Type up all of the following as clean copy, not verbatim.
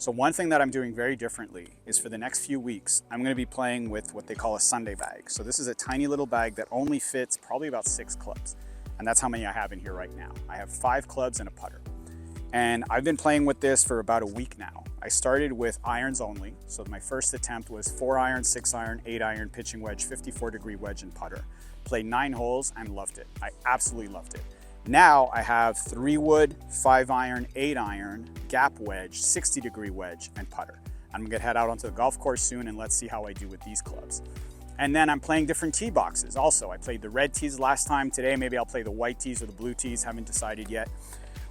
So one thing that I'm doing very differently is for the next few weeks, I'm going to be playing with what they call a Sunday bag. So this is a tiny little bag that only fits probably about 6 clubs. And that's how many I have in here right now. I have 5 clubs and a putter. And I've been playing with this for about a week now. I started with irons only. So my first attempt was 4 iron, 6 iron, 8 iron, pitching wedge, 54-degree wedge, and putter. Played 9 holes and loved it. I absolutely loved it. Now I have 3 wood, 5 iron, 8 iron, gap wedge, 60-degree wedge, and putter. I'm gonna head out onto the golf course soon and let's see how I do with these clubs. And then I'm playing different tee boxes also. I played the red tees last time. Today maybe I'll play the white tees or the blue tees, haven't decided yet.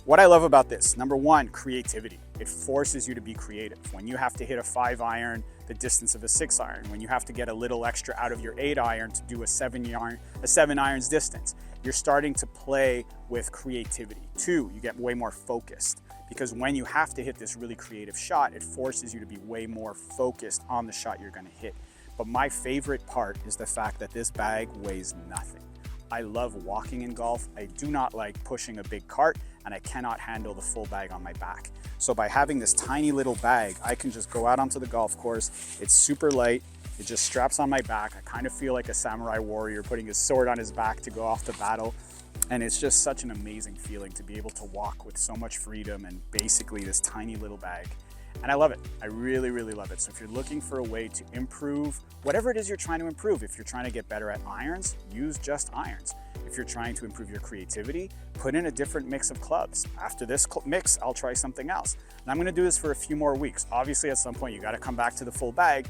What I love about this, number one, creativity. It forces you to be creative. When you have to hit a 5 iron the distance of a 6 iron, when you have to get a little extra out of your 8 iron to do a 7 irons distance, you're starting to play with creativity. 2, you get way more focused because when you have to hit this really creative shot, it forces you to be way more focused on the shot you're gonna hit. But my favorite part is the fact that this bag weighs nothing. I love walking in golf. I do not like pushing a big cart, and I cannot handle the full bag on my back. So by having this tiny little bag, I can just go out onto the golf course. It's super light. It just straps on my back. I kind of feel like a samurai warrior putting his sword on his back to go off to battle. And it's just such an amazing feeling to be able to walk with so much freedom and basically this tiny little bag. And I love it. I really, really love it. So if you're looking for a way to improve whatever it is you're trying to improve, if you're trying to get better at irons, use just irons. If you're trying to improve your creativity, put in a different mix of clubs. After this mix, I'll try something else. And I'm gonna do this for a few more weeks. Obviously, at some point, you gotta come back to the full bag,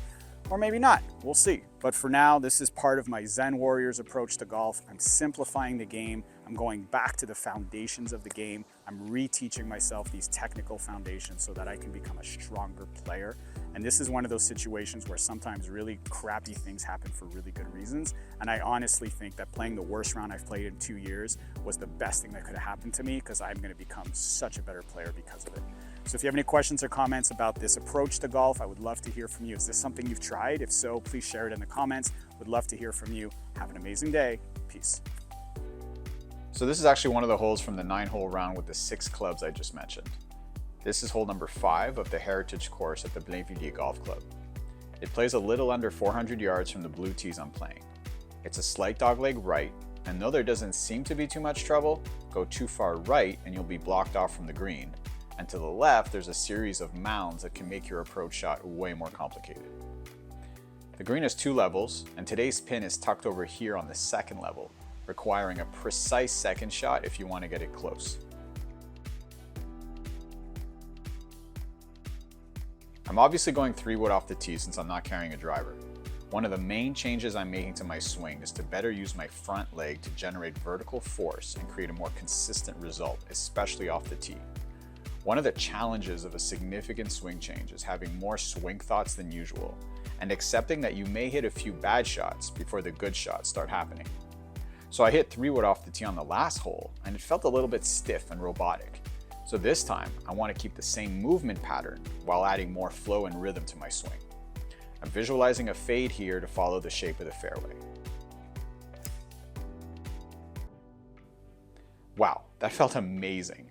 or maybe not, we'll see. But for now, this is part of my Zen Warriors approach to golf. I'm simplifying the game. I'm going back to the foundations of the game. I'm reteaching myself these technical foundations so that I can become a stronger player. And this is one of those situations where sometimes really crappy things happen for really good reasons. And I honestly think that playing the worst round I've played in 2 years was the best thing that could have happened to me because I'm gonna become such a better player because of it. So if you have any questions or comments about this approach to golf, I would love to hear from you. Is this something you've tried? If so, please share it in the comments. Would love to hear from you. Have an amazing day. Peace. So this is actually one of the holes from the 9-hole round with the 6 clubs I just mentioned. This is hole number 5 of the Heritage course at the Blainvilliers Golf Club. It plays a little under 400 yards from the blue tees I'm playing. It's a slight dogleg right, and though there doesn't seem to be too much trouble, go too far right and you'll be blocked off from the green. And to the left, there's a series of mounds that can make your approach shot way more complicated. The green has 2 levels, and today's pin is tucked over here on the 2nd level, requiring a precise second shot if you want to get it close. I'm obviously going 3 wood off the tee since I'm not carrying a driver. One of the main changes I'm making to my swing is to better use my front leg to generate vertical force and create a more consistent result, especially off the tee. One of the challenges of a significant swing change is having more swing thoughts than usual and accepting that you may hit a few bad shots before the good shots start happening. So I hit 3 wood off the tee on the last hole and it felt a little bit stiff and robotic. So this time I want to keep the same movement pattern while adding more flow and rhythm to my swing. I'm visualizing a fade here to follow the shape of the fairway. Wow, that felt amazing.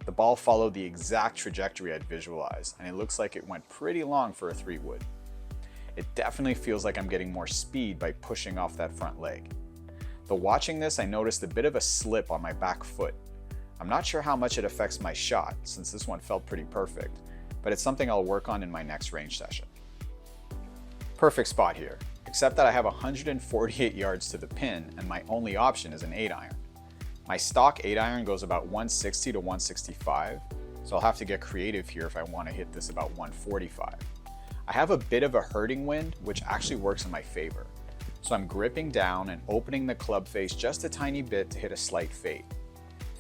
The ball followed the exact trajectory I'd visualized, and it looks like it went pretty long for a 3 wood. It definitely feels like I'm getting more speed by pushing off that front leg. Though watching this, I noticed a bit of a slip on my back foot. I'm not sure how much it affects my shot, since this one felt pretty perfect, but it's something I'll work on in my next range session. Perfect spot here, except that I have 148 yards to the pin, and my only option is an 8 iron. My stock 8 iron goes about 160 to 165, so I'll have to get creative here if I want to hit this about 145. I have a bit of a hurting wind, which actually works in my favor. So I'm gripping down and opening the club face just a tiny bit to hit a slight fade.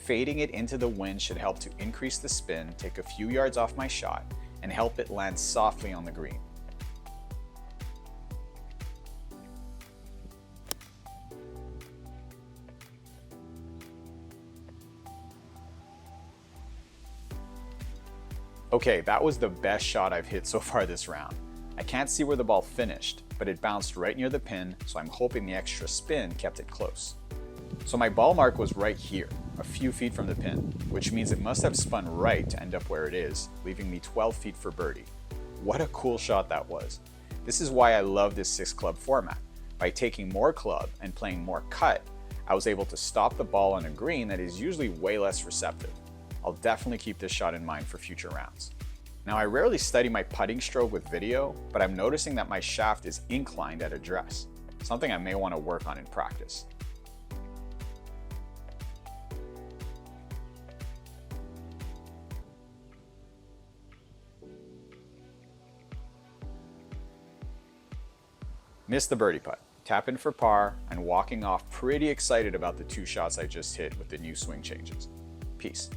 Fading it into the wind should help to increase the spin, take a few yards off my shot, and help it land softly on the green. Okay, that was the best shot I've hit so far this round. I can't see where the ball finished, but it bounced right near the pin, so I'm hoping the extra spin kept it close. So my ball mark was right here, a few feet from the pin, which means it must have spun right to end up where it is, leaving me 12 feet for birdie. What a cool shot that was. This is why I love this 6-club format. By taking more club and playing more cut, I was able to stop the ball on a green that is usually way less receptive. I'll definitely keep this shot in mind for future rounds. Now I rarely study my putting stroke with video, but I'm noticing that my shaft is inclined at address, something I may want to work on in practice. Missed the birdie putt, tap in for par, and walking off pretty excited about the 2 shots I just hit with the new swing changes. Peace.